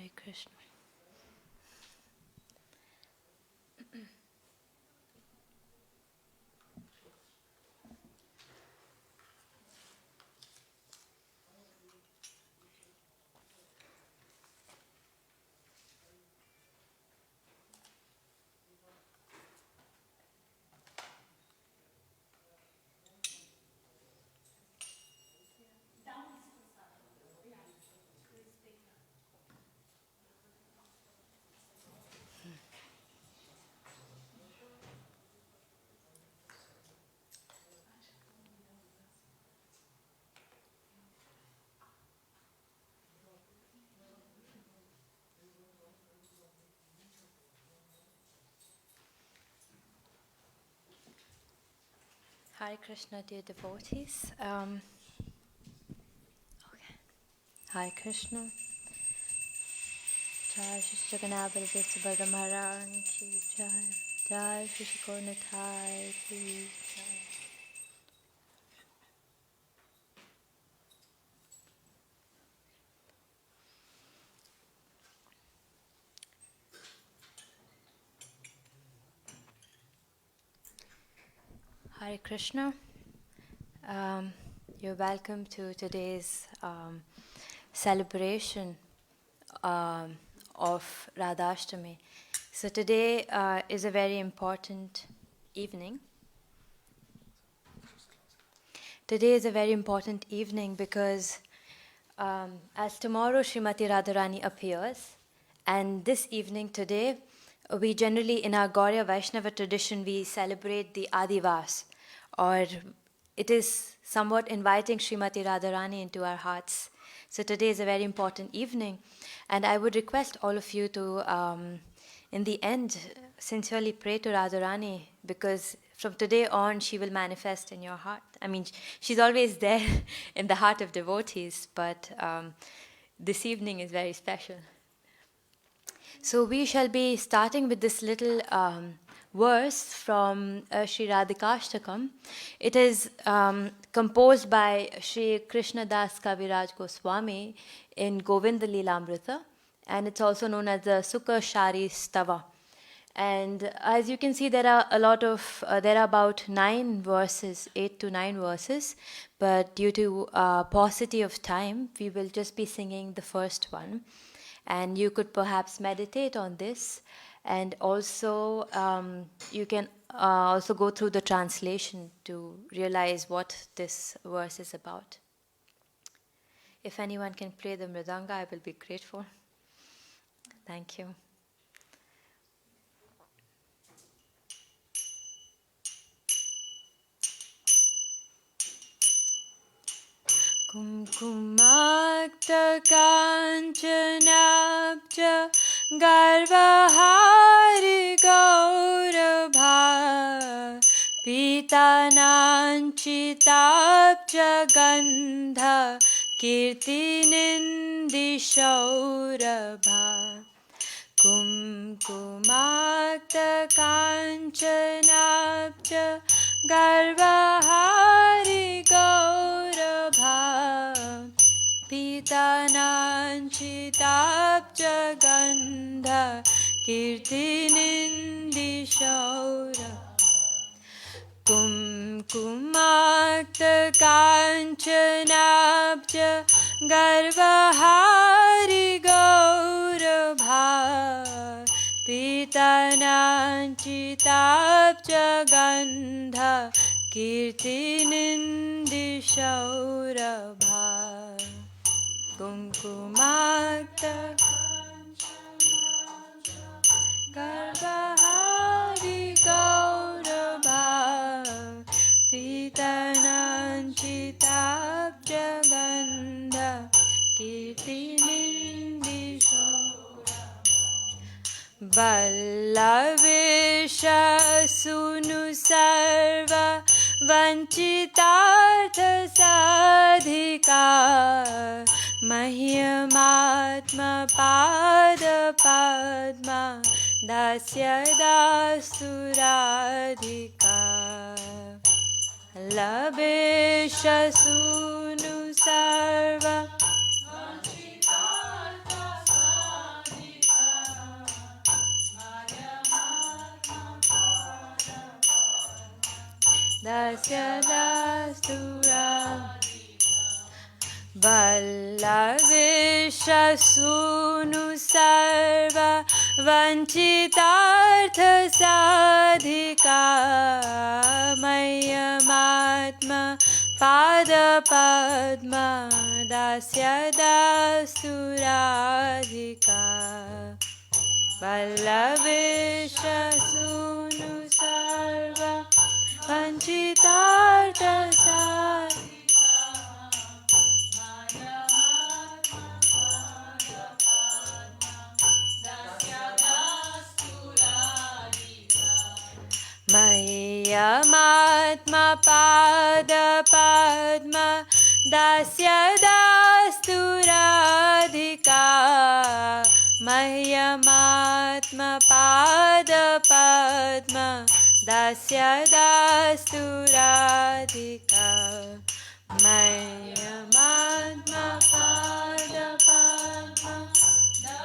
Hare Krishna. Hare Krishna, dear devotees. Hare Krishna. Jai Shri Jagannath Baladev Rādhārāṇī ki Jai. Jai Shri Kṛṣṇa ki Jai. Hare Krishna. You're welcome to today's celebration of Radhāഷ്ടami. So today is a very important evening. Today is a very important evening because as tomorrow Śrīmatī Rādhikā appears, and this evening today, we generally in our Gauriya Vaishnava tradition, we celebrate the Adivas, or it is somewhat inviting Śrīmatī Rādhikā into our hearts. So today is a very important evening, and I would request all of you to, in the end, sincerely pray to Radharāṇī, because from today on she will manifest in your heart. I mean, she's always there in the heart of devotees, but this evening is very special. So we shall be starting with this little verse from Śrī Rādhikā. It is composed by Śrī Kṛṣṇa Das Kaviraj Goswami in Govinda Leelamrita, and it's also known as the Sukha Shari Stava. And as you can see, there are there are about 9 verses, 8 to 9 verses, but due to paucity of time, we will just be singing the first one. And you could perhaps meditate on this, and also you can also go through the translation to realize what this verse is about. If anyone can play the mridanga, I will be grateful. Thank you. Kumkumakta kanchanabja garvahari gaurabha pitananchitabja gandha kirtinindishaurabha Kumkumakta kanchanabja garvahari gaurabha pitananchitabja gandha kirtinindishaurabha Kumkumakta kanchanabja garvahari gaurabha pitananchitabja gandha kirtinindishaurabha Kumkumakta garvahari gaurabha pitananchitabja gandha kirtinindishaurabha Ballavisha sunu sarva vanchitartha sadhika Mahyamatma pada padma dasya dastu Radhika Labesha sunu sarva dasya dastu Vallavisha sunu sarva vanchitartha sadhika Mayamatma pada padma dasya dastu Radhika Vallavisha sunu sarva vanchitartha sadhika Mayamatma pada padma dasya dastu Radhika Mayamatma pada padma dasya dastu Radhika Mayamatma pada padma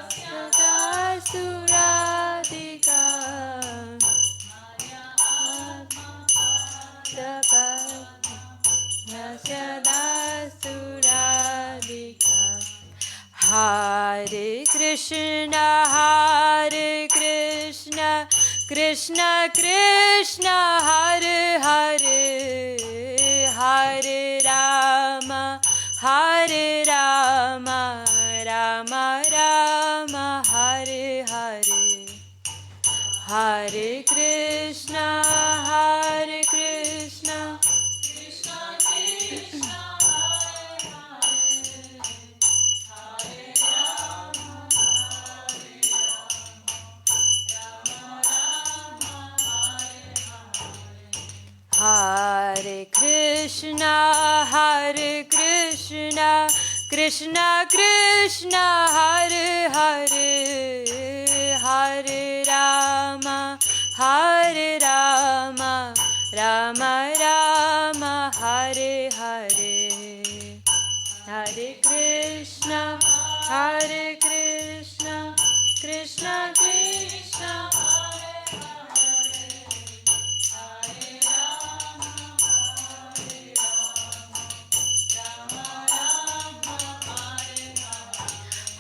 dasya dastu Radhika Hare Krishna, Hare Krishna, Krishna Krishna, Hare Hare, Hare Rama, Hare Rama, Rama Rama, Hare Hare. Hare Krishna, Hare Krishna, Krishna Krishna, Hare Hare, Hare Krishna, Hare Krishna, Krishna Krishna, Hare Hare, Hare Rama, Hare Rama, Rama Rama, Hare Hare. Hare Krishna, Hare Krishna, Krishna Krishna,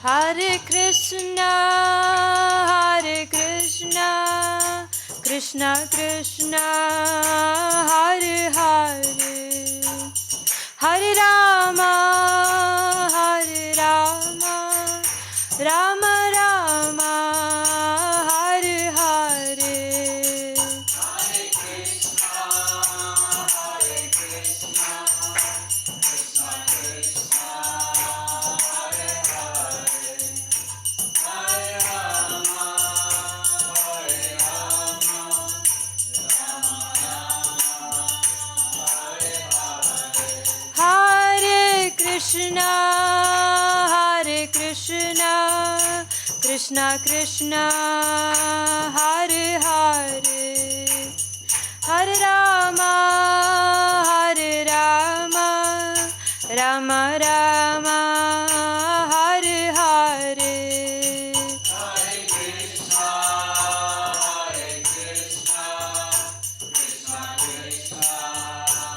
Hare Krishna, Hare Krishna, Krishna Krishna, Hare Hare, Hare Rama, Hare Rama, Rama Rama, Hare Hare. Hare Krishna, Hare Krishna, Krishna Krishna, Hare Hare, Hare Rama, Hare Rama, Rama Rama, Hare Hare. Hare Krishna, Hare Krishna, Krishna Krishna, Hare Hare, Hare Rama, Hare Rama, Rama Rama, Hare Hare. Hare Krishna, Hare Krishna, Krishna Krishna,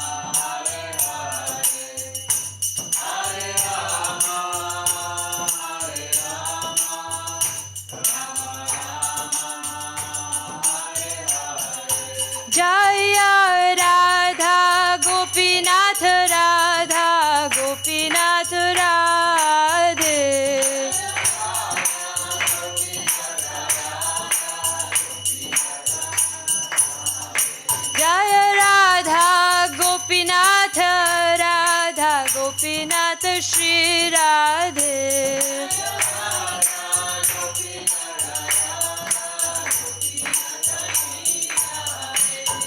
Hare Hare, Hare Rama, Hare Rama, Rama Rama, Hare Hare. Jaya Radha Gopinath Radha Gopinath Radhe. Jaya Radha Gopinath Radha Gopinath Shri Radhe.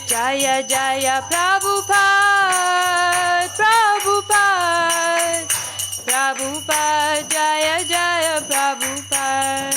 Jaya Jaya Prabhupada, Prabhupada, Prabhupada, Jaya Jaya Prabhupada.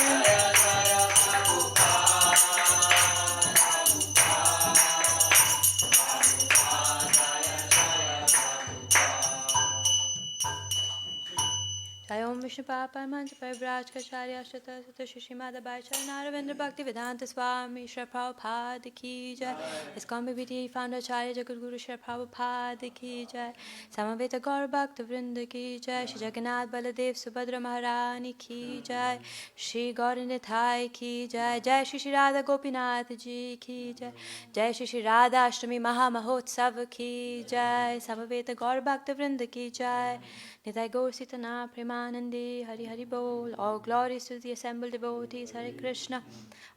Om Om Vishnu Papa Mancha Parivraj Kacharya Shata Sutta Shishimada Bhaichar Naravendra Bhakti Vedanta Swami Śrī Prabhupada Ki Jai. ISKCON BBT Founder Acharya Jagadguru Śrī Prabhupada Ki Jai. Samaveta Gaur Bhakta Vrinda Ki Jai. Shri Jagannath Baladev Subhadra Maharani Ki Jai. Shri Gauranathai Ki Jai. Jai Shri Shri Radha Gopinath Ji Ki Jai. Jai Shri Shri Radha Ashtami Maha Mahotsav Ki Jai. Samaveta Gaur Bhakta Vrinda Ki Jai. Nitai Gaur Sitana Premanandi Hari Hari Bol. All glories to the assembled devotees, Hare Krishna.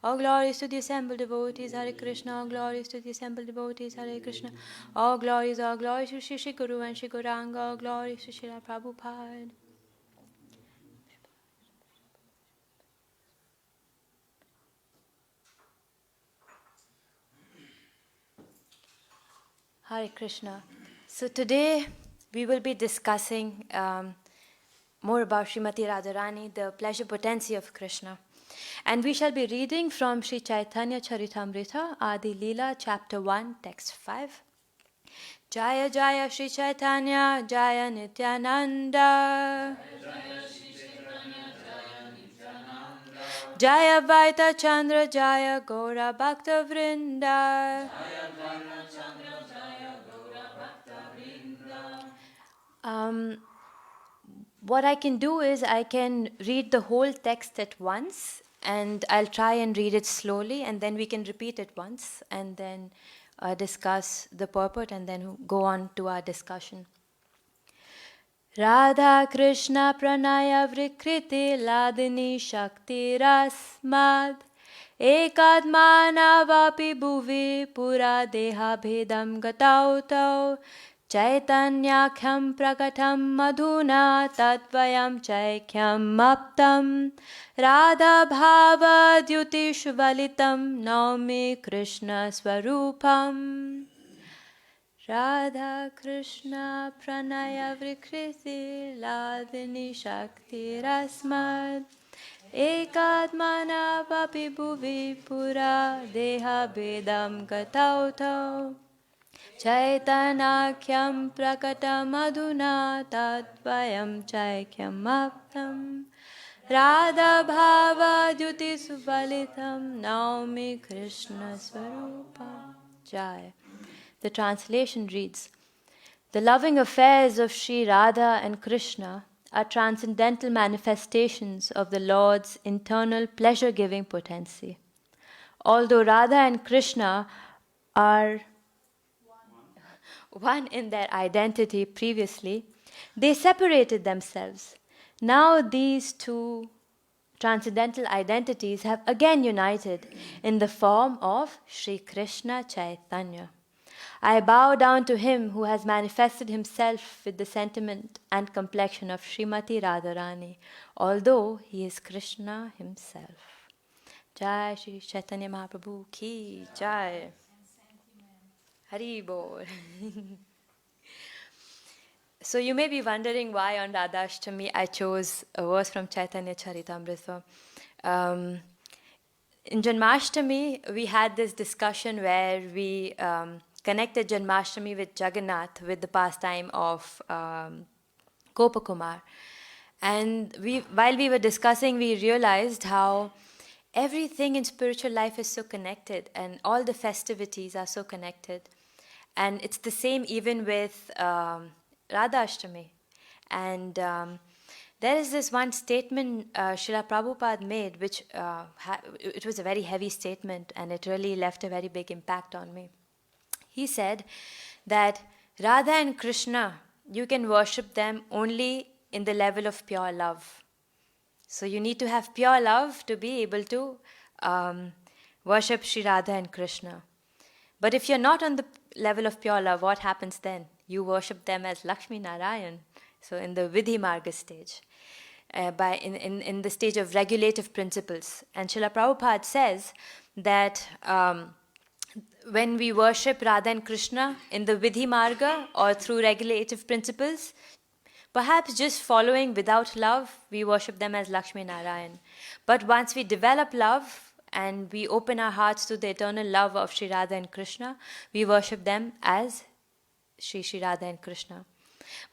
All glories to the assembled devotees, Hare Krishna. All glories to the assembled devotees, Hare Krishna. All glories to Shri Shri Guru and Shri Gauranga. All glories to Shri Prabhupada. Hare Krishna. So today we will be discussing more about Śrīmatī Rādhārāṇī, the pleasure potency of Krishna. And we shall be reading from Sri Chaitanya Charitamrita, Adi Leela, chapter 1, text 5. Jaya Jaya Sri Chaitanya, Jaya Nityananda. Jaya Vaita Chandra, Jaya Gaura Bhakta Vrinda. What I can do is I can read the whole text at once, and I'll try and read it slowly, and then we can repeat it once, and then discuss the purport, and then go on to our discussion. Radha Krishna Pranaya Vrikriti Ladini Shakti Rasmad Ekadmana Vapi Bhuvi Pura Deha Bhedam Gatautau Chaitanyakham Prakatam Madhuna Tatvayam Chaikyam Aptam Radha Bhava Dyutishvalitam Naumi Krishna Swarupam. Radha Krishna Pranaya Vrikriti Ladini Shakti Rasmad Ekadmana Vapi Bhuvi Pura Deha Bedam Gatautau Chaitanakyam Prakatam Adhuna Tatvayam Chaikyam Aptam Radha Bhava Dyuti Suvalitam Naumi Krishna Swarupa. Jai. The translation reads, the loving affairs of Sri Radha and Krishna are transcendental manifestations of the Lord's internal pleasure-giving potency. Although Radha and Krishna are one in their identity previously, they separated themselves. Now these two transcendental identities have again united in the form of Śrī Kṛṣṇa Chaitanya. I bow down to him who has manifested himself with the sentiment and complexion of Śrīmatī Rādhikā, although he is Krishna himself. Jai Shri Chaitanya Mahaprabhu Ki Jai. Hari Bol. So you may be wondering why on Radhashtami I chose a verse from Chaitanya Charitamrita. In Janmashtami, we had this discussion where we connected Janmashtami with Jagannath, with the pastime of Gopakumar. And while we were discussing, we realized how everything in spiritual life is so connected, and all the festivities are so connected. And it's the same even with Radhashtami. And there is this one statement Srila Prabhupada made, which it was a very heavy statement, and it really left a very big impact on me. He said that Radha and Krishna, you can worship them only in the level of pure love. So you need to have pure love to be able to worship Sri Radha and Krishna. But if you're not on the level of pure love, what happens then? You worship them as Lakshmi Narayan, so in the Vidhi Marga stage, in the stage of regulative principles. And Srila Prabhupada says that when we worship Radha and Krishna in the Vidhi Marga or through regulative principles, perhaps just following without love, we worship them as Lakshmi Narayan. But once we develop love and we open our hearts to the eternal love of Sri Radha and Krishna, we worship them as Sri Radha and Krishna.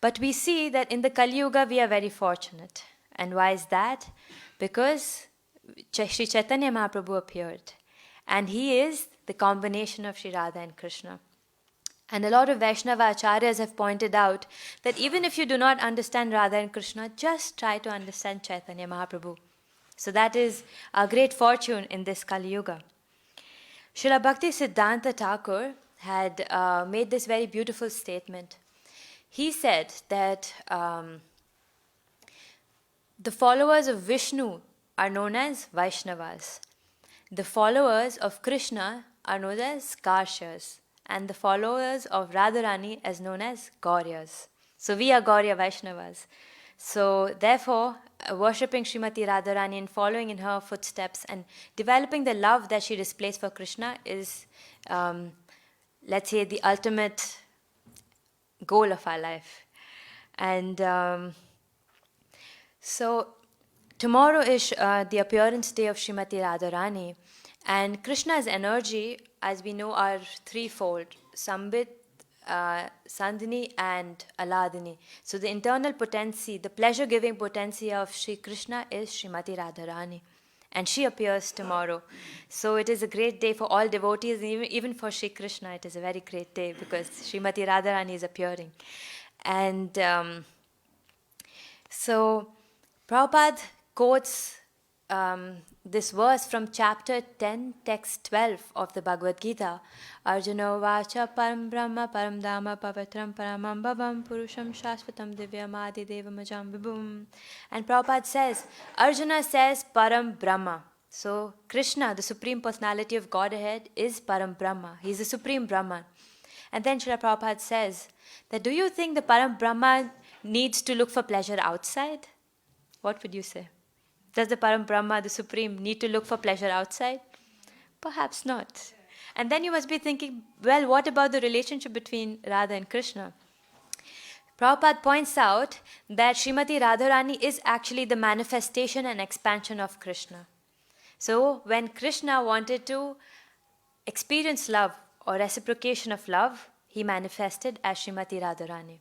But we see that in the Kali Yuga we are very fortunate. And why is that? Because Sri Chaitanya Mahaprabhu appeared. And he is the combination of Sri Radha and Krishna. And a lot of Vaishnava acharyas have pointed out that even if you do not understand Radha and Krishna, just try to understand Chaitanya Mahaprabhu. So that is a great fortune in this Kali Yuga. Srila Bhakti Siddhanta Thakur had made this very beautiful statement. He said that the followers of Vishnu are known as Vaishnavas. The followers of Krishna are known as Karshyas. And the followers of Radhārāṇī as known as Gauryas. So we are Gaurya Vaishnavas. So therefore, worshipping Śrīmatī Rādhikā and following in her footsteps and developing the love that she displays for Krishna is, let's say, the ultimate goal of our life. And so tomorrow is the appearance day of Śrīmatī Rādhikā. And Krishna's energy, as we know, are threefold: Sambit, Sandhini and Aladini. So the internal potency, the pleasure-giving potency of Śrī Kṛṣṇa is Śrīmatī Rādhikā. And she appears tomorrow. So it is a great day for all devotees, even for Śrī Kṛṣṇa. It is a very great day because Śrīmatī Rādhikā is appearing. And so Prabhupada quotes this verse from chapter 10, text 12 of the Bhagavad Gita. Arjuna vacha param brahma param dhamma pavitram paramam bhavam purusham shashvatam divyam adi devamajam vibhum. And Prabhupada says, Arjuna says param brahma. So Krishna, the Supreme Personality of Godhead, is param brahma. He is the Supreme Brahman. And then Srila Prabhupada says that, do you think the param brahma needs to look for pleasure outside? What would you say? Does the Param Brahma, the Supreme, need to look for pleasure outside? Perhaps not. And then you must be thinking, well, what about the relationship between Radha and Krishna? Prabhupada points out that Śrīmatī Rādhikā is actually the manifestation and expansion of Krishna. So when Krishna wanted to experience love or reciprocation of love, he manifested as Śrīmatī Rādhikā.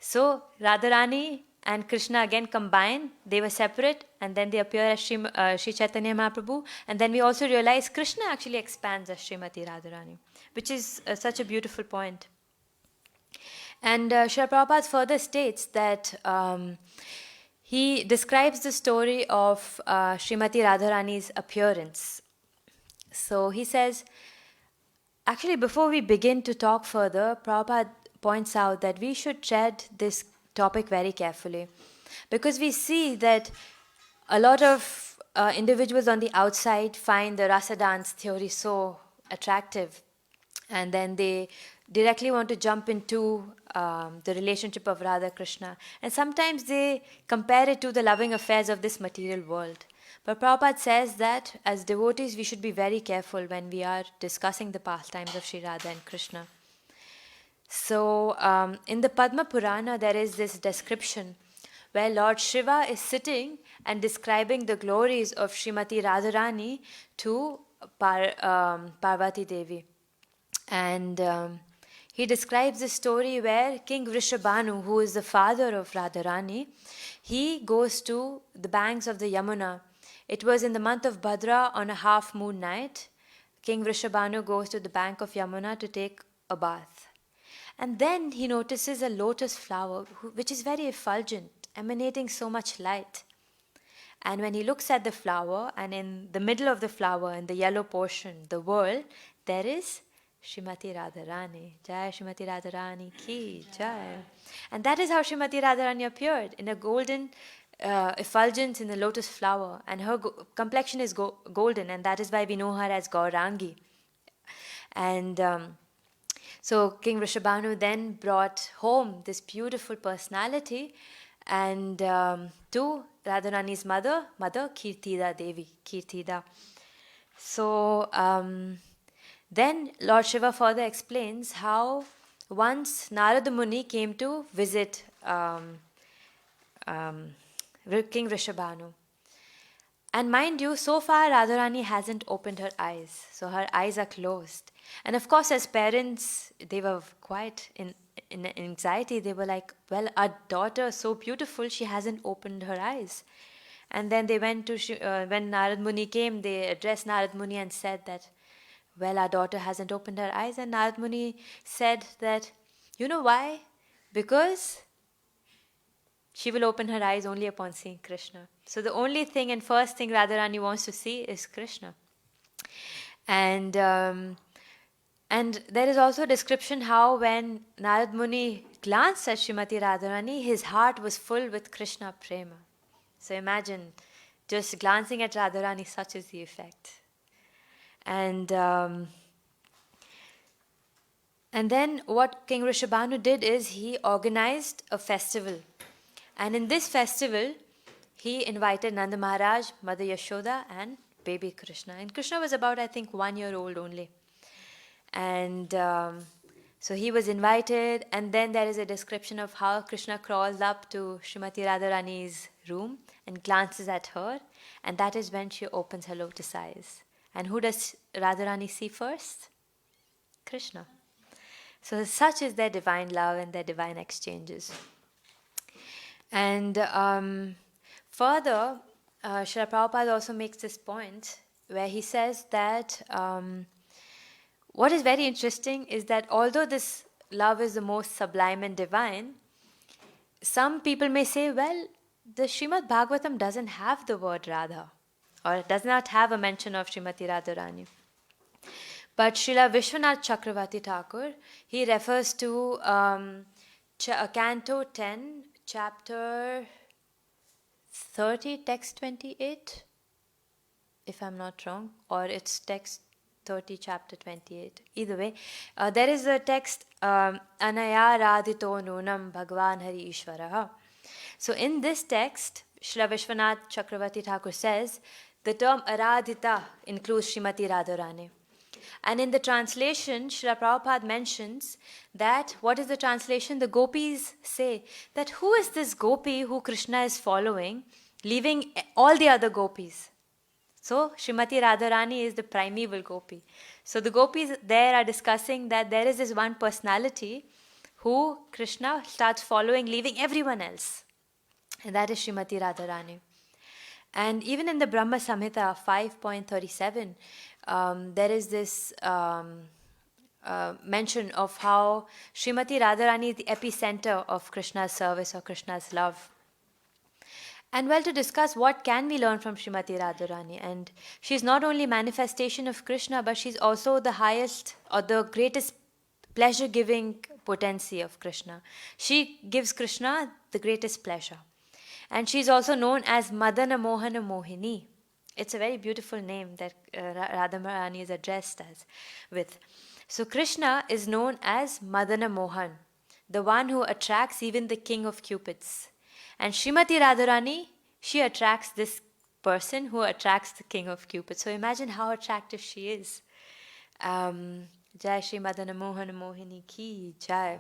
So Radhārāṇī and Krishna again combine, they were separate, and then they appear as Sri Chaitanya Mahaprabhu. And then we also realize Krishna actually expands as Śrīmatī Rādhikā, which is such a beautiful point. And Srila Prabhupada further states that he describes the story of Śrīmatī Rādhikā's appearance. So he says, actually before we begin to talk further, Prabhupada points out that we should tread this topic very carefully, because we see that a lot of individuals on the outside find the rasa dance theory so attractive, and then they directly want to jump into the relationship of Radha Krishna, and sometimes they compare it to the loving affairs of this material world. But Prabhupada says that as devotees we should be very careful when we are discussing the pastimes of Sri Radha and Krishna. So in the Padma Purana there is this description where Lord Shiva is sitting and describing the glories of Śrīmatī Rādhikā to Parvati Devi. And he describes a story where King Vrishabhanu, who is the father of Radharāṇī, he goes to the banks of the Yamuna. It was in the month of Bhadra on a half moon night. King Vrishabhanu goes to the bank of Yamuna to take a bath. And then he notices a lotus flower which is very effulgent, emanating so much light. And when he looks at the flower, and in the middle of the flower, in the yellow portion, the whorl, there is Śrīmatī Rādhikā. Jai Śrīmatī Rādhikā ki jai. And that is how Śrīmatī Rādhikā appeared, in a golden effulgence in the lotus flower. And her complexion is golden, and that is why we know her as Gaurāṇgi. And so King Vrishabhanu then brought home this beautiful personality and to Radharāṇī's mother Kirtida Devi, Kirtida. So then Lord Shiva further explains how once Narada Muni came to visit King Vrishabhanu. And mind you, so far Radharāṇī hasn't opened her eyes. So her eyes are closed. And of course, as parents, they were quite in anxiety. They were like, well, our daughter is so beautiful, she hasn't opened her eyes. And then they went to, when Narad Muni came, they addressed Narad Muni and said that, well, our daughter hasn't opened her eyes. And Narad Muni said that, you know why? Because she will open her eyes only upon seeing Krishna. So the only thing and first thing Radharāṇī wants to see is Krishna. And there is also a description how when Narad Muni glanced at Śrīmatī Rādhikā, his heart was full with Krishna prema. So imagine, just glancing at Radharāṇī, such is the effect. And then what King Rishabhanu did is he organized a festival. And in this festival, he invited Nanda Maharaj, Mother Yashoda, and baby Krishna. And Krishna was about, I think, 1 year old only. And so he was invited, and then there is a description of how Krishna crawls up to Śrīmatī Rādhikā's room and glances at her, and that is when she opens her lotus eyes. And who does Radharāṇī see first? Krishna. So such is their divine love and their divine exchanges. And further, Srila Prabhupada also makes this point where he says that what is very interesting is that although this love is the most sublime and divine, some people may say, well, the Srimad Bhagavatam doesn't have the word Radha, or it does not have a mention of Śrīmatī Rādhikā. But Srila Vishwanath Chakravarti Thakur, he refers to Canto 10, Chapter 30, text 28, if I'm not wrong, or it's text 30, chapter 28. Either way, there is a text, Anaya Radhito Nunam Bhagwan Hari Ishvaraha. So in this text, Srila Vishwanath Chakravarti Thakur says, the term Aradhita includes Śrīmatī Rādhikā. And in the translation, Srila Prabhupada mentions that, what is the translation? The gopis say that who is this gopi who Krishna is following, leaving all the other gopis? So, Śrīmatī Rādhikā is the primeval gopi. So the gopis there are discussing that there is this one personality who Krishna starts following, leaving everyone else. And that is Śrīmatī Rādhikā. And even in the Brahma Samhita 5.37, there is this mention of how Śrīmatī Rādhikā is the epicenter of Krishna's service or Krishna's love. And well, to discuss what can we learn from Śrīmatī Rādhikā, and she's not only manifestation of Krishna, but she's also the highest or the greatest pleasure-giving potency of Krishna. She gives Krishna the greatest pleasure. And she's also known as Madana Mohana Mohini. It's a very beautiful name that Radharāṇī is addressed as with. So Krishna is known as Madana Mohan, the one who attracts even the king of Cupids. And Śrīmatī Rādhikā, she attracts this person who attracts the king of Cupids. So imagine how attractive she is. Jai Shri Madana Mohana Mohini ki Jai.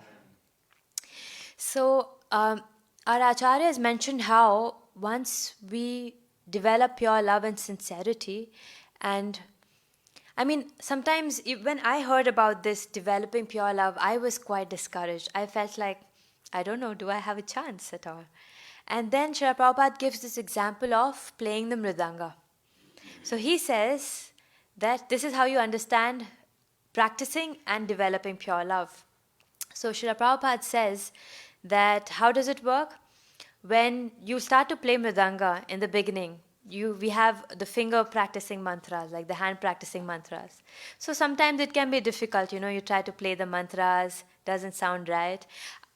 So our Acharya has mentioned how once we develop pure love and sincerity, and I mean, sometimes when I heard about this developing pure love, I was quite discouraged. I felt like, I don't know, do I have a chance at all? And then Srila Prabhupada gives this example of playing the mridanga. So he says that this is how you understand practicing and developing pure love. So Srila Prabhupada says that how does it work? When you start to play mridanga in the beginning, we have the finger practicing mantras, like the hand practicing mantras. So sometimes it can be difficult, you try to play the mantras, doesn't sound right.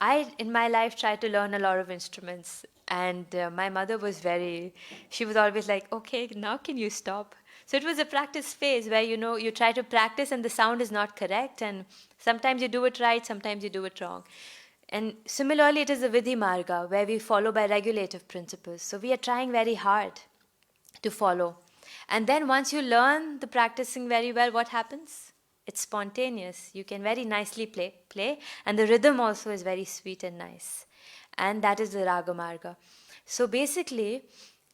I, in my life, tried to learn a lot of instruments, and my mother was she was always like, okay, now can you stop? So it was a practice phase where, you try to practice and the sound is not correct, and sometimes you do it right, sometimes you do it wrong. And similarly, it is a Vidhi Marga, where we follow by regulative principles. So we are trying very hard to follow. And then once you learn the practicing very well, what happens? It's spontaneous. You can very nicely play, and the rhythm also is very sweet and nice. And that is the Raga Marga. So basically,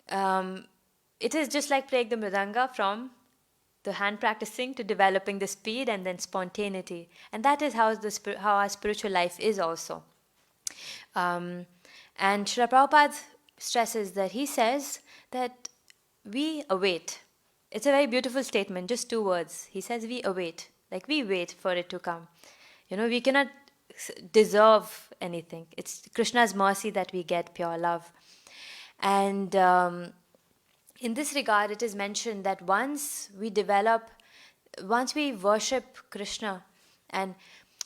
it is just like playing the mridanga from the hand practicing to developing the speed and then spontaneity. And that is how our spiritual life is also. And Srila Prabhupada stresses that he says that we await. It's a very beautiful statement, just 2 words. He says we await, like we wait for it to come. We cannot deserve anything. It's Krishna's mercy that we get pure love. And in this regard, it is mentioned that once we worship Krishna, and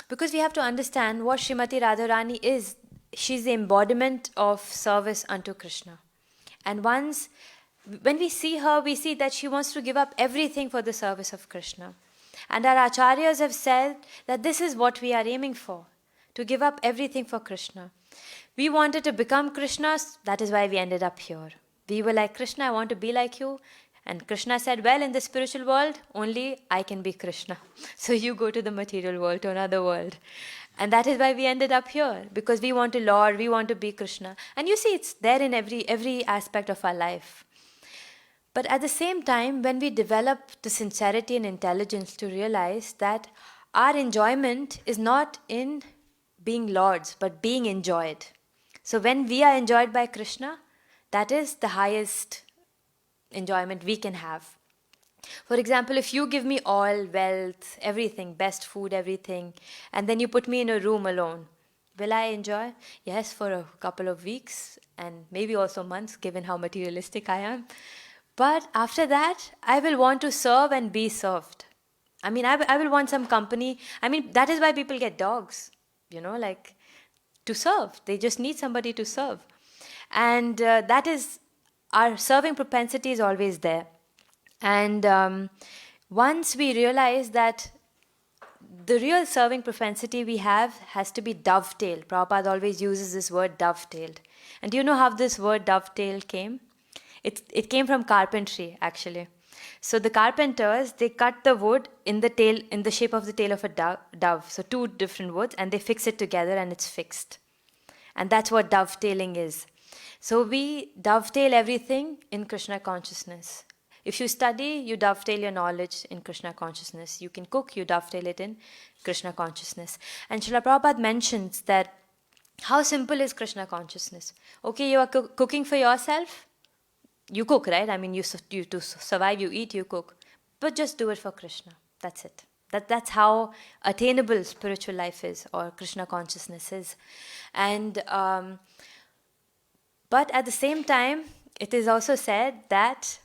because we have to understand what Śrīmatī Rādhārāṇī is, she's the embodiment of service unto Krishna. And when we see her, we see that she wants to give up everything for the service of Krishna. And our acharyas have said that this is what we are aiming for, to give up everything for Krishna. We wanted to become Krishnas, that is why we ended up here. We were like, Krishna, I want to be like you. And Krishna said, well, in the spiritual world, only I can be Krishna. So you go to the material world, to another world. And that is why we ended up here, because we want to Lord, we want to be Krishna. And you see, it's there in every aspect of our life. But at the same time, when we develop the sincerity and intelligence to realize that our enjoyment is not in being lords, but being enjoyed. So when we are enjoyed by Krishna, that is the highest enjoyment we can have. For example, if you give me all wealth, everything, best food, everything, and then you put me in a room alone, will I enjoy? Yes, for a couple of weeks and maybe also months, given how materialistic I am. But after that, I will want to serve and be served. I will want some company. That is why people get dogs, to serve. They just need somebody to serve. And that is, our serving propensity is always there. And once we realize that the real serving propensity we have has to be dovetailed. Prabhupada always uses this word dovetailed. And do you know how this word dovetail came? It came from carpentry, actually. So the carpenters, they cut the wood in the shape of the tail of a dove. So 2 different woods, and they fix it together and it's fixed. And that's what dovetailing is. So we dovetail everything in Krishna consciousness. If you study, you dovetail your knowledge in Krishna consciousness. You can cook, you dovetail it in Krishna consciousness. And Srila Prabhupada mentions that how simple is Krishna consciousness. Okay, you are cooking for yourself. You cook, right? You to survive, you eat, you cook. But just do it for Krishna. That's it. That's how attainable spiritual life is, or Krishna consciousness is. And but at the same time, it is also said that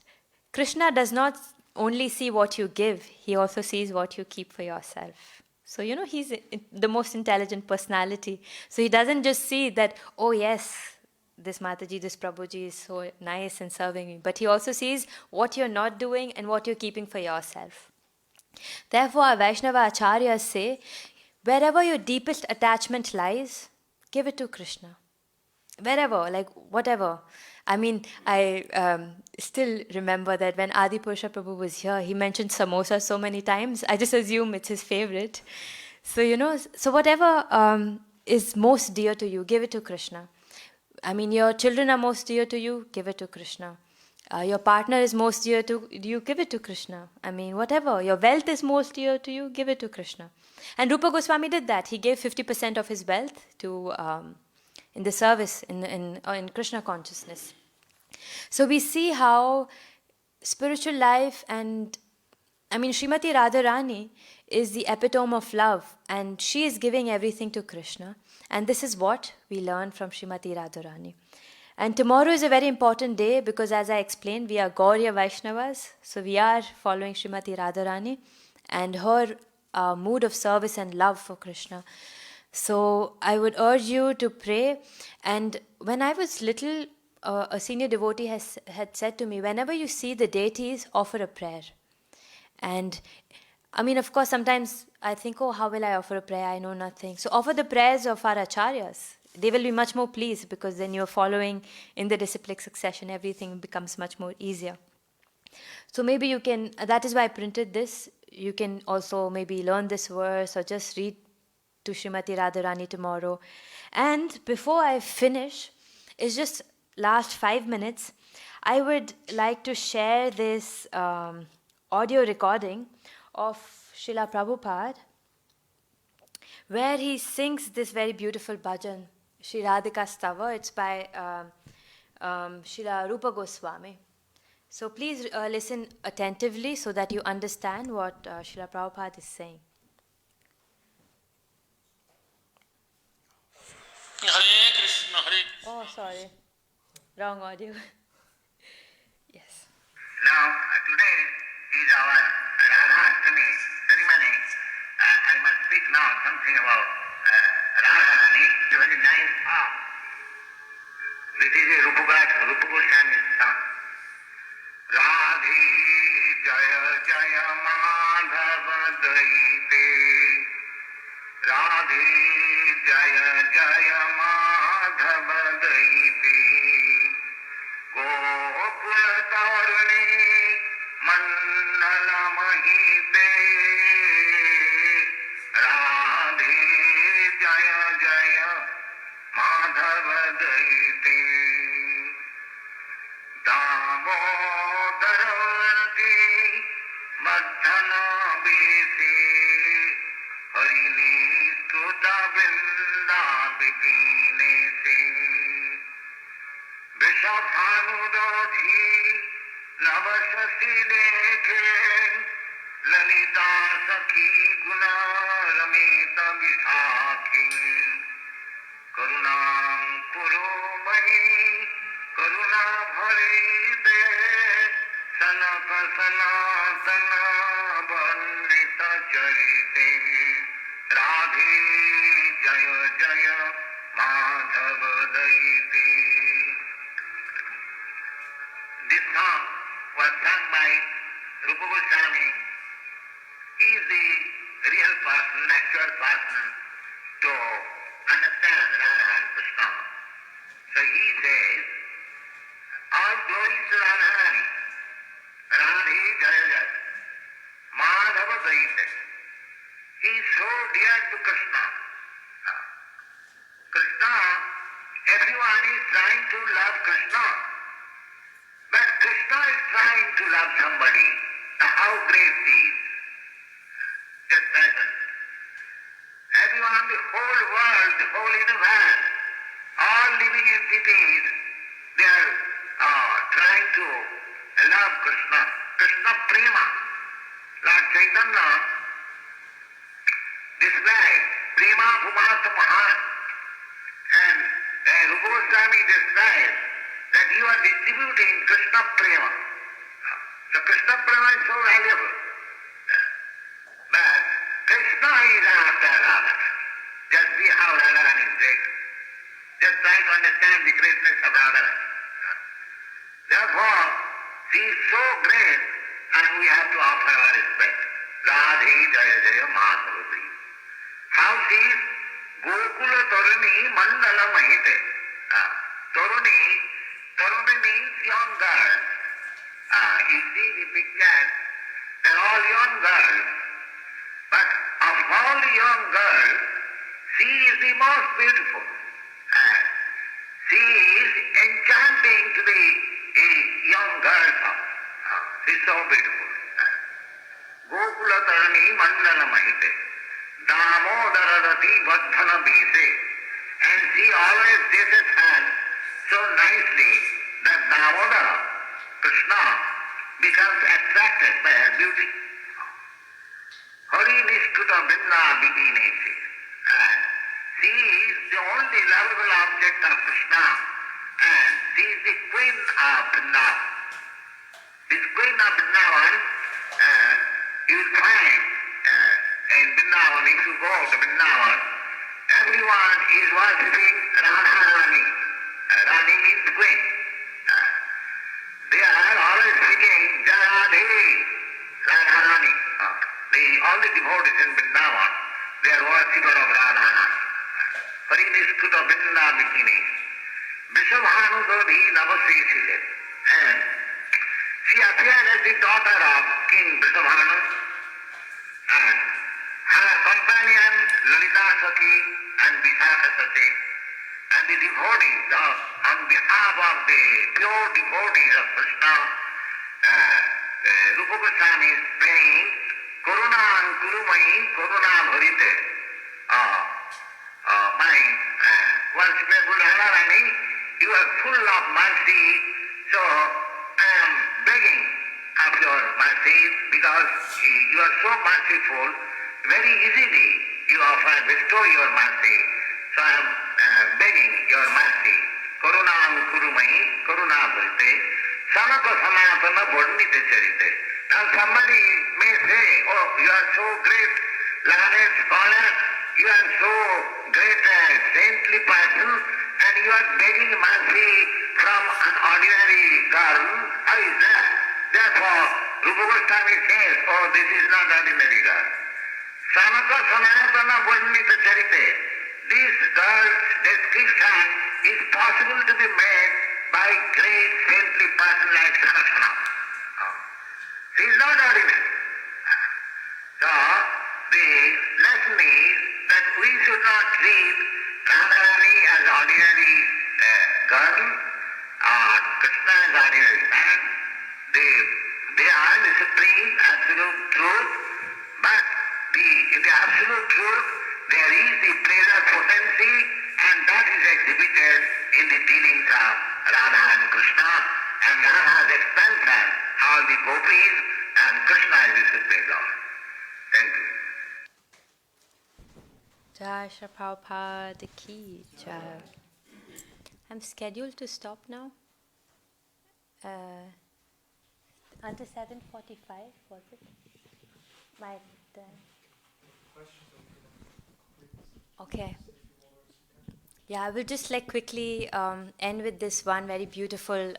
Krishna does not only see what you give, he also sees what you keep for yourself. So, he's the most intelligent personality. So he doesn't just see that, oh yes, this Mataji, this Prabhuji is so nice and serving me. But he also sees what you're not doing and what you're keeping for yourself. Therefore, our Vaishnava Acharyas say, wherever your deepest attachment lies, give it to Krishna. Wherever, whatever. I still remember that when Adi Purusha Prabhu was here, he mentioned samosa so many times. I just assume it's his favorite. So, so whatever is most dear to you, give it to Krishna. Your children are most dear to you, give it to Krishna. Your partner is most dear to you, give it to Krishna. Whatever. Your wealth is most dear to you, give it to Krishna. And Rupa Goswami did that. He gave 50% of his wealth to in the service, in Krishna consciousness. So we see how spiritual life and, Śrīmatī Rādhārāṇī is the epitome of love, and she is giving everything to Krishna. And this is what we learn from Śrīmatī Rādhārāṇī. And tomorrow is a very important day because, as I explained, we are Gauriya Vaishnavas. So we are following Śrīmatī Rādhārāṇī and her mood of service and love for Krishna. So I would urge you to pray. And when I was little, a senior devotee had said to me, whenever you see the deities, offer a prayer. And of course, sometimes I think, oh, how will I offer a prayer? I know nothing. So offer the prayers of our acharyas. They will be much more pleased because then you're following in the disciplic succession. Everything becomes much more easier. So maybe you can, that is why I printed this. You can also maybe learn this verse or just read to Śrīmatī Rādhārāṇī tomorrow. And before I finish, it's just last 5 minutes, I would like to share this audio recording of Srila Prabhupada, where he sings this very beautiful bhajan, Śrī Rādhikā Stava. It's by Srila Rupa Goswami. So please listen attentively so that you understand what Srila Prabhupada is saying. Hare Krishna, Hare Krishna. Oh, sorry. Wrong audio. Yes. Now, today is our Radhārāṇī ceremony. I must speak now something about Radhārāṇī. It's a very nice song. This is a Rupa Goswami's song. Radhe Jaya Jaya Madhava Daite, Radhe Jaya Jaya Madhava Daite, Gokula Tarani Mandala Mahite, Radhe Jaya Jaya Madhava Daite, Damodaranti Madhana Bese, Harini Stuta Vrinda Bipine Se, Vishabhanudodhi Navasasi Dekhe, Lalita Sakhi Guna Ramita Vishakhi, Karunam Puromai Karuna Bharite Sanaka Sanatana Bandita Charite, Radhe Jaya Jaya Madhava Daite. This song was sung by Rupa Goswami. He is the real person, actual person to understand Radha and Krishna. So he says, all glories to Radhārāṇī, Radhe Jaya Jaya, Madhava Daite. He is so dear to Krishna. Krishna, everyone is trying to love Krishna, but Krishna is trying to love somebody. How great he is. Just present. Everyone, the whole world, the whole universe, all living entities, they are trying to love Krishna. Krishna Prema. Lord Chaitanya described Prema Bhumata Mahan. And Rupa Goswami described that you are distributing Krishna Prema. So Krishna Prema is so valuable. But Krishna is after Radha. Just see how Radharāṇī is great. Just try to understand the greatness of Radharāṇī. Therefore, she is so great and we have to offer her respect. Radhe Jaya Jaya Madhavati. How she is Gokula Tarani Mandala Mahite. Taruni means young girl. You see the pictures, they are all young girls. But of all the young girls, she is the most beautiful. She is enchanting to the young girls. She is so beautiful. Gokula Tarani Mandala Mahite. Damodaranti Madhana Bese. And she always raises hands so nicely that Damodara, Krishna, becomes attracted by her beauty. Hari Nishkuta Vrinda Bipinese. She is the only lovable object of Krishna, and she is the queen of Vrindavan. This queen of Vrindavan, you will find in Vrindavan, if you go to Vrindavan, everyone is worshipping Radhārāṇī. Rani means queen. They are always singing Jayadhe, Radhārāṇī. All the devotees in Vrindavan, they are worshipper of Radharāṇī. Harinishkuta Vrinda Bikini. Vishabhanudodhi Navasri. And she appeared as the daughter of King Vishabhanu. And her companion Lalita Sakhi and Vishaka Sati. And the devotees on behalf of the pure devotees of Krishna, Rupa Goswami is praying, Karuna Kurumai Karuna Bharite. My worshipful Radharāṇī, you are full of mercy, so I am begging of your mercy because you are so merciful, very easily you offer, bestow your mercy. So I am begging your mercy. Karunam kurumai, karuna bharite, sanata sanatana bodhnite charite. Now somebody may say, oh, you are so great, learned scholar, you are so great saintly person, and you are begging mercy from an ordinary girl. How is that? Therefore, Rupa Goswami says, oh, this is not ordinary girl. Sanata sanatana bodhnite charite. This girl's description is possible to be made by great saintly person like Sanatana. She is not ordinary. So, the lesson is that we should not treat Radharāṇī as ordinary girl or Krishna as ordinary man. They are the supreme absolute truth, but in the absolute truth there is the pleasure potency, and that is exhibited in the dealings of Radha and Krishna, and Radha has expanded all the gopis, and Krishna is the supreme Lord. Thank you. Jai Shri Prabhupada Ki Jai. I'm scheduled to stop now. Until 7:45, was it? Okay. Yeah, I will just quickly end with this one very beautiful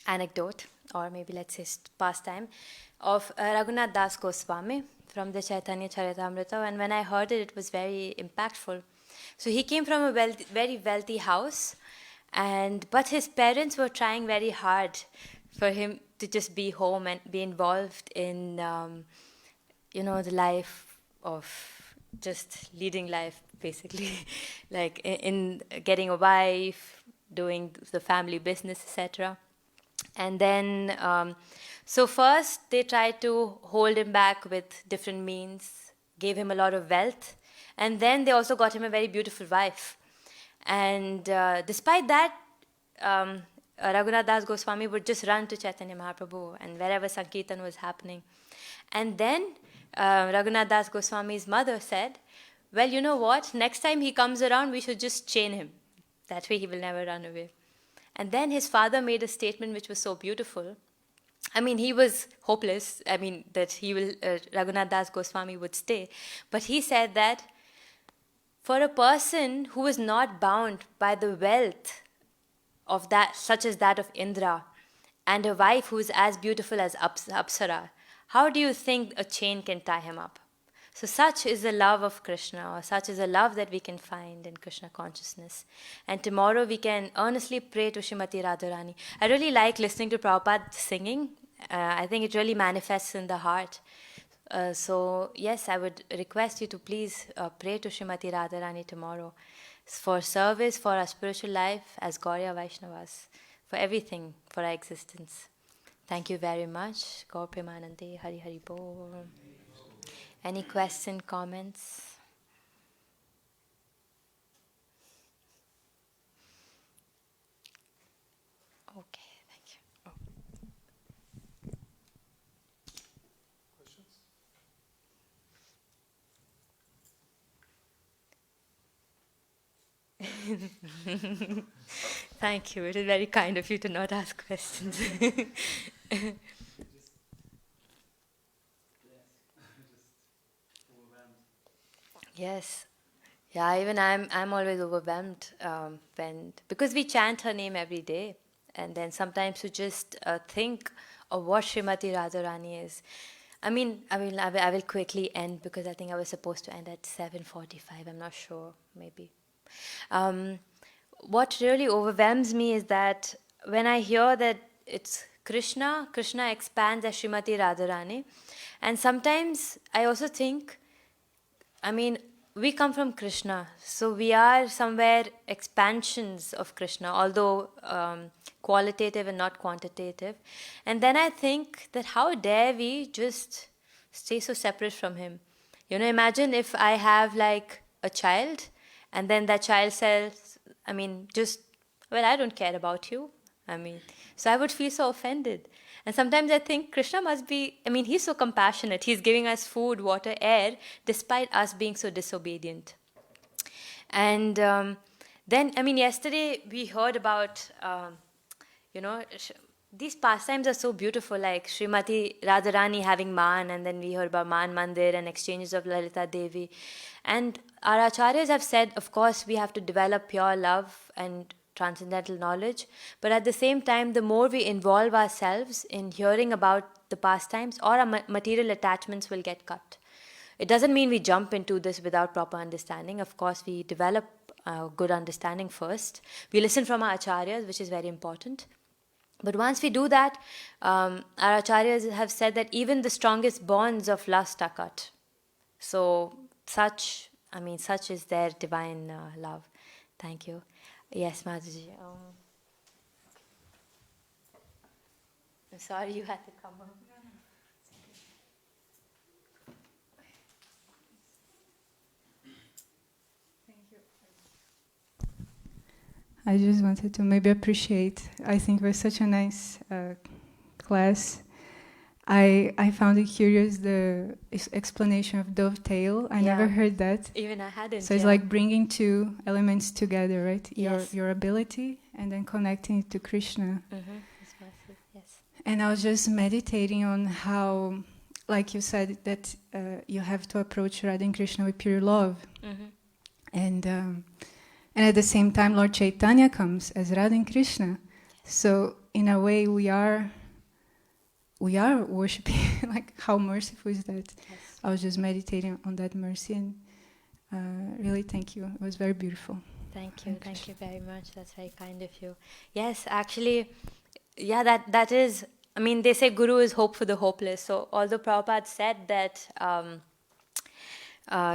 anecdote, or maybe let's say pastime, of Raghunath Das Goswami from the Chaitanya Charitamrita. And when I heard it, it was very impactful. So he came from a very wealthy house, but his parents were trying very hard for him to just be home and be involved in the life of just leading life, basically, like in getting a wife, doing the family business, etc. And then, so first they tried to hold him back with different means, gave him a lot of wealth, and then they also got him a very beautiful wife. And despite that, Raghunath Das Goswami would just run to Chaitanya Mahaprabhu and wherever Sankirtan was happening. And then Raghunath Das Goswami's mother said, well, you know what, next time he comes around, we should just chain him. That way he will never run away. And then his father made a statement which was so beautiful. I mean, he was hopeless, that Raghunath Das Goswami would stay. But he said that for a person who is not bound by the wealth of that, such as that of Indra, and a wife who is as beautiful as Apsara, how do you think a chain can tie him up? So such is the love of Krishna, or such is the love that we can find in Krishna consciousness. And tomorrow we can earnestly pray to Śrīmatī Rādhikā. I really like listening to Prabhupada singing. I think it really manifests in the heart. So yes, I would request you to please pray to Śrīmatī Rādhikā tomorrow for service, for our spiritual life as Gauriya Vaishnavas, for everything, for our existence. Thank you very much. Gaur Premanande, Hari Hari Bol. Any question, comments? Okay, thank you. Oh. Questions? Thank you. It is very kind of you to not ask questions. Yes. Yeah, even I'm always overwhelmed because we chant her name every day, and then sometimes we just think of what Śrīmatī Rādhikā is. I will quickly end because I think I was supposed to end at 7:45. I'm not sure, maybe. What really overwhelms me is that when I hear that it's Krishna expands as Śrīmatī Rādhikā, and sometimes I also think, we come from Krishna, so we are somewhere expansions of Krishna, although qualitative and not quantitative. And then I think that how dare we just stay so separate from him? You know, imagine if I have like a child, and then that child says, I mean, just, well, I don't care about you. I mean, so I would feel so offended. And sometimes I think Krishna must be, I mean, he's so compassionate. He's giving us food, water, air, despite us being so disobedient. And then, I mean, yesterday we heard about, you know, these pastimes are so beautiful, like Śrīmatī Rādhikā having Man, and then we heard about Man Mandir and exchanges of Lalita Devi. And our acharyas have said, of course, we have to develop pure love and transcendental knowledge, but at the same time, the more we involve ourselves in hearing about the pastimes, or our material attachments will get cut. It doesn't mean we jump into this without proper understanding. Of course, we develop good understanding first. We listen from our acharyas, which is very important. But once we do that, our acharyas have said that even the strongest bonds of lust are cut. So such is their divine love. Thank you. Yes, Mataji. I'm sorry you had to come up. I just wanted to maybe appreciate. I think it was such a nice class. I found it curious, the explanation of dovetail. I never heard that. Even I hadn't. So it's like bringing two elements together, right? Yes. Your ability and then connecting it to Krishna. Mm-hmm. Yes. And I was just meditating on how, like you said, that you have to approach Radha and Krishna with pure love. Mm-hmm. And at the same time, Lord Chaitanya comes as Radha and Krishna. So in a way, we are worshipping. Like, how merciful is that? Yes. I was just meditating on that mercy, and really, thank you. It was very beautiful. Thank you very much. That's very kind of you. Yes, actually, yeah, that is. I mean, they say Guru is hope for the hopeless. So although Prabhupada said that.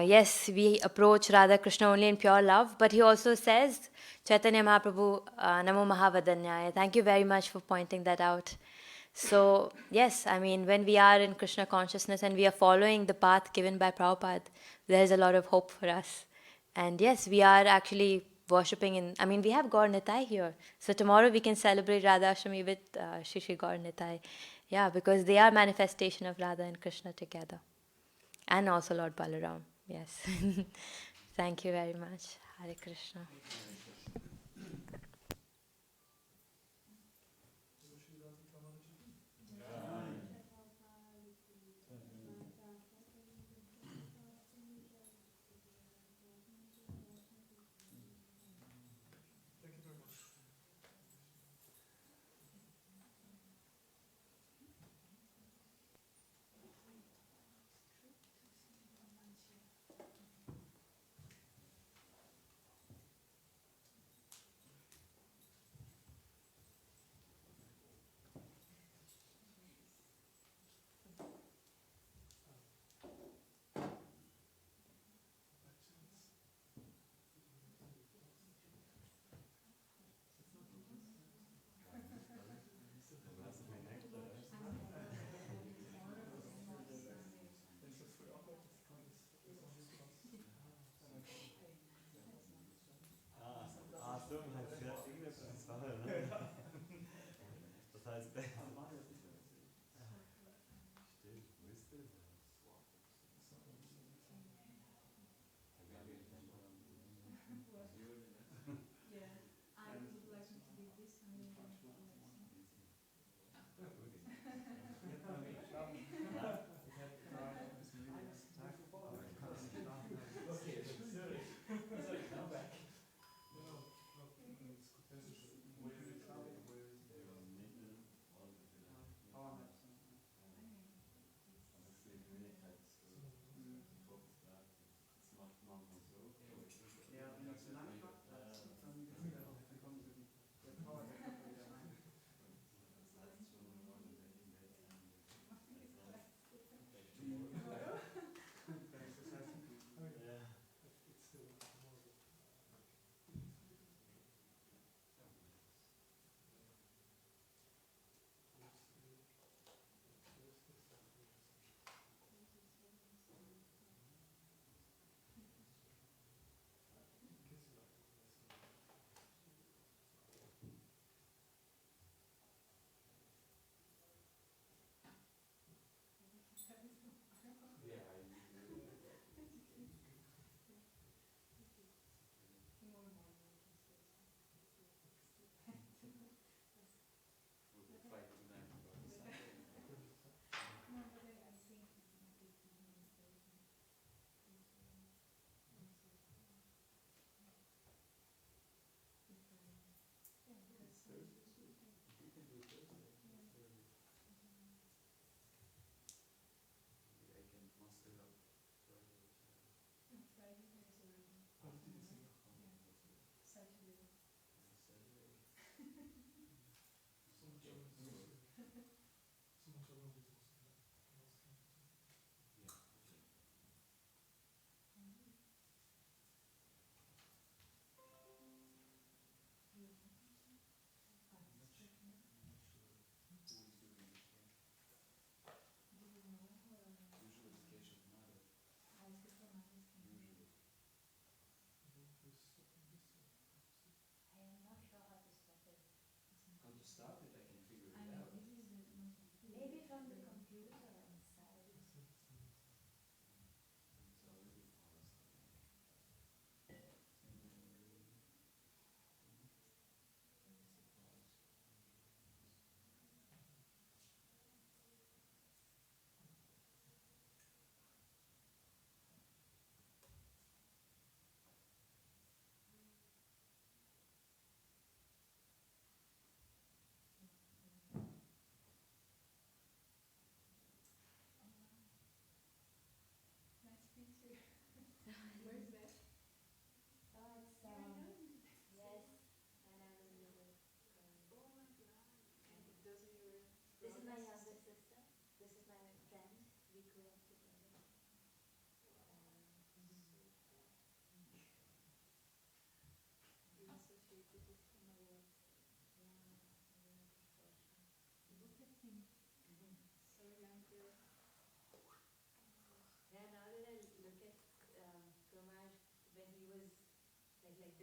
Yes, we approach Radha Krishna only in pure love, but he also says, Chaitanya Mahaprabhu, Namo Mahavadanyaya. Thank you very much for pointing that out. So, yes, I mean, when we are in Krishna consciousness and we are following the path given by Prabhupada, there's a lot of hope for us. And yes, we are actually worshipping in, I mean, we have Gaur Nitai here. So tomorrow we can celebrate Radha Ashtami with Shri Shri Gaur Nitai. Yeah, because they are manifestation of Radha and Krishna together. And also Lord Balaram, yes. Thank you very much. Hare Krishna.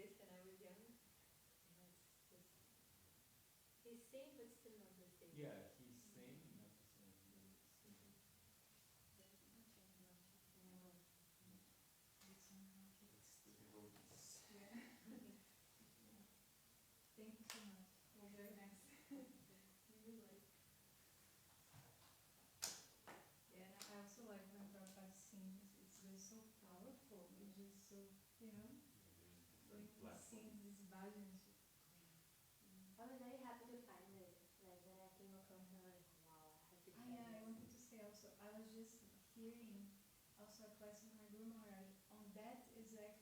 this when I was young. He's sane but still not the same. Yeah, he's sane, not the same. It's the devotees. Yeah. Thank you so much. It was very nice. Yeah, and I also like when Prabhupada sings. It's just so powerful. It's just so, when he sings these bhajans. I was very happy to find it. Like when I came across it, I was like, wow, I have to find I this. wanted to say also, I was just hearing also a class of my Guru Maharaj on that exact,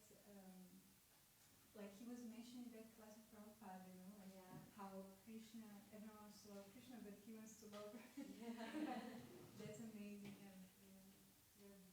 like he was mentioning that class of Prabhupada, like how Krishna, everyone wants to love Krishna, but he wants to love. That's amazing. Yeah.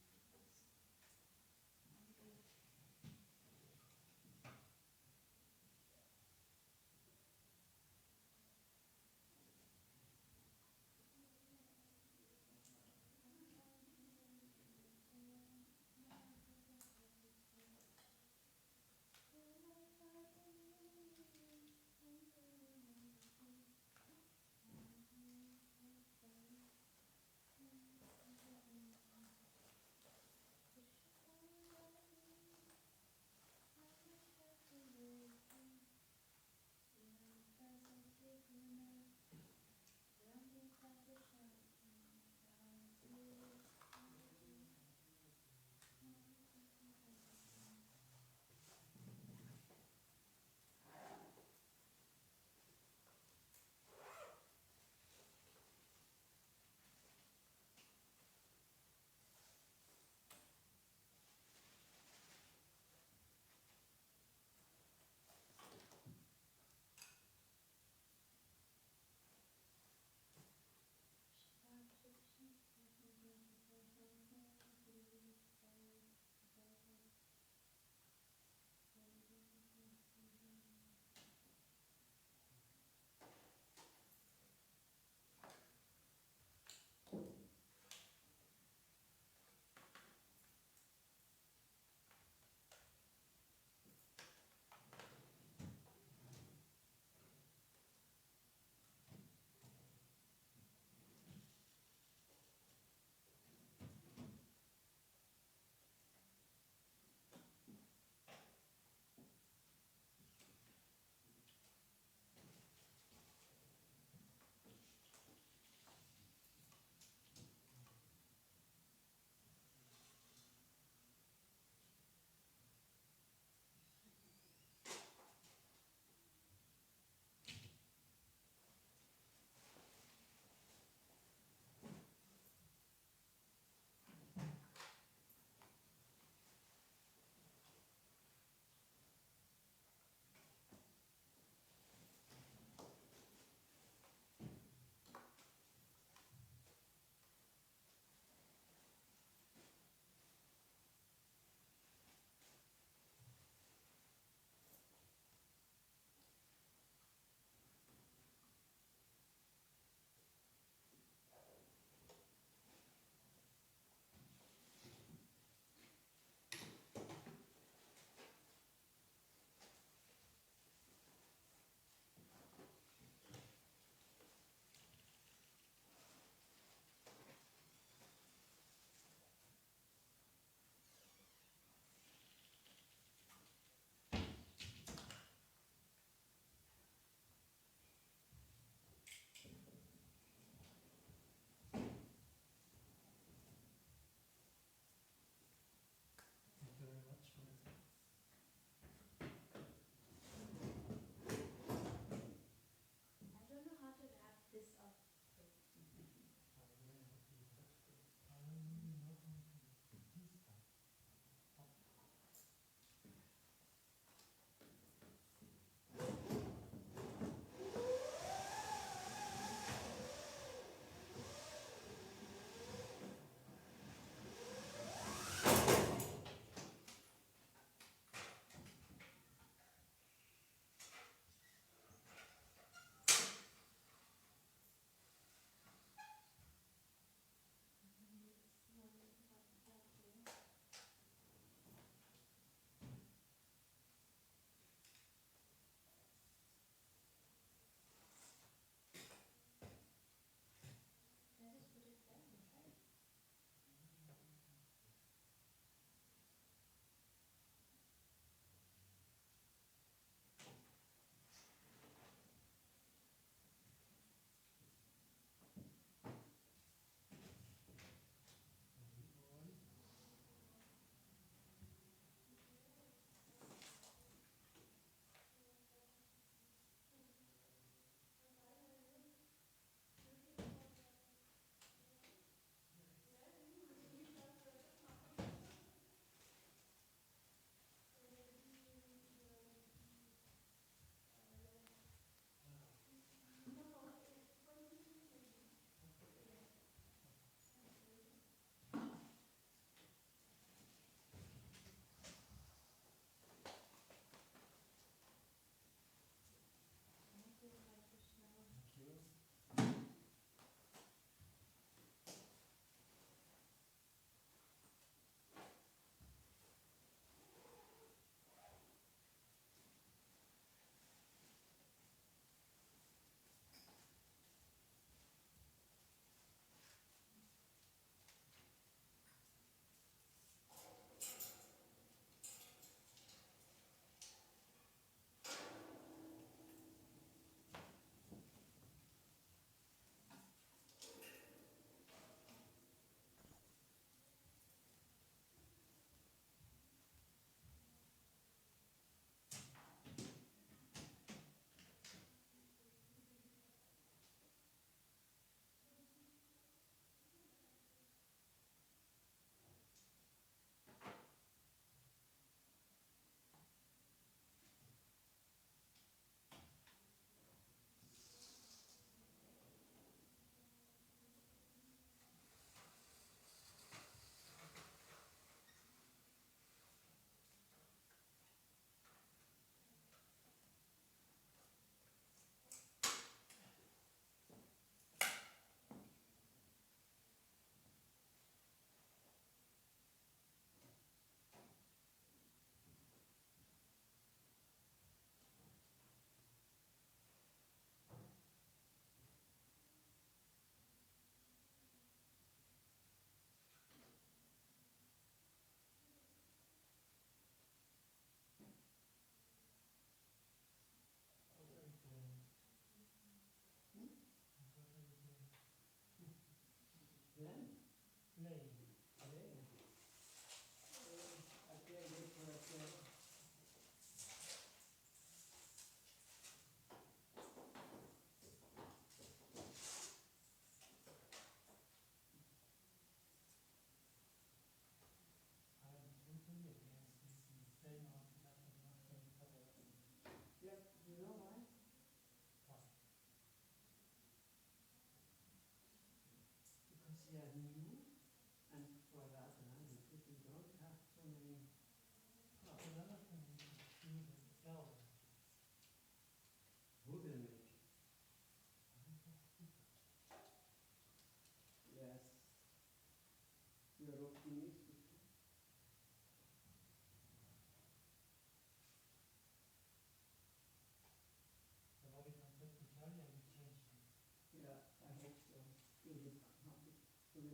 In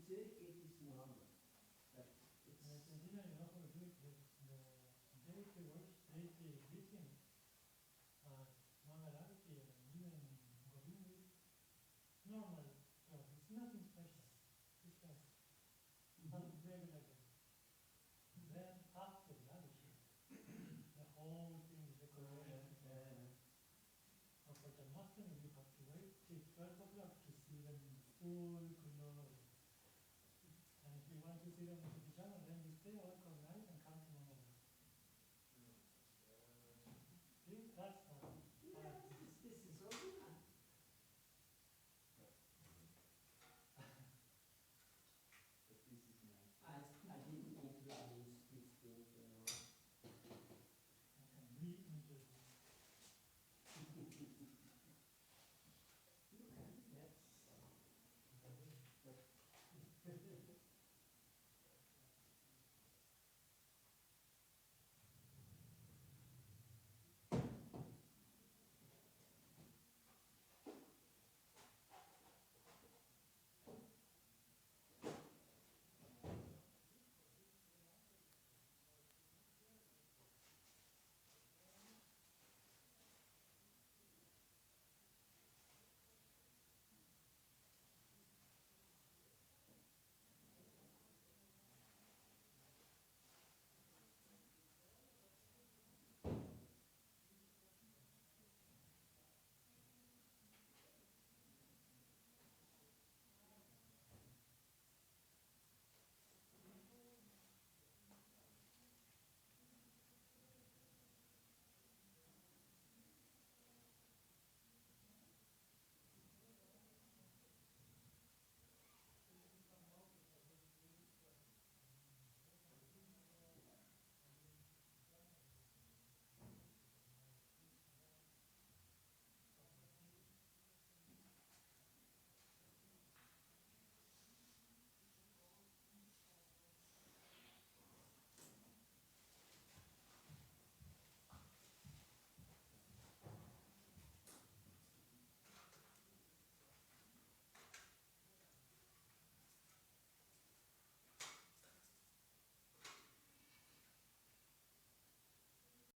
Zurich it is normal. But it's That's